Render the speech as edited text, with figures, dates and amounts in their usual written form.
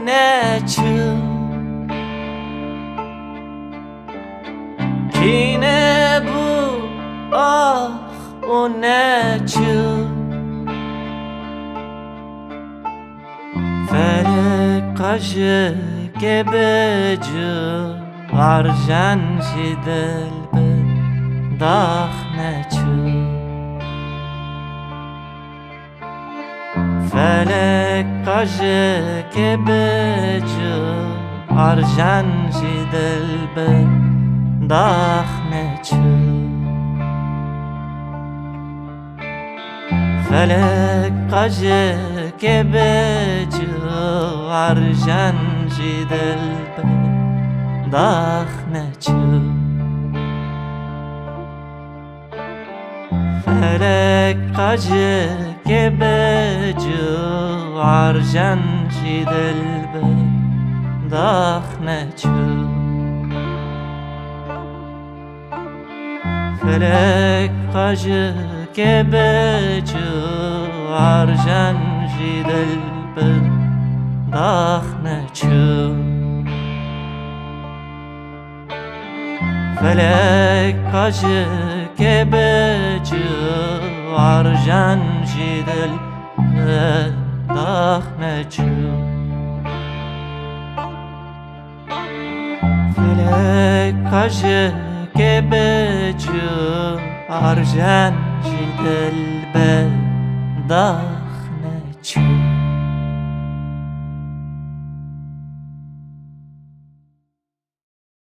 neçû ki nebû ah o neçû felek qajikê bicû arjen jî dilbir neçû felek qajikê bicû arjen jî dilbir neçû felek qajikê bicû arjen jî dilbir neçû felek qajikê bicû arjen jî dilbir neçû felek qajikê bicû arjen jî dilbir neçû felek qajikê bicû arjen jî dilbir neçû felek qajikê bicû arjen jî dilbir neçû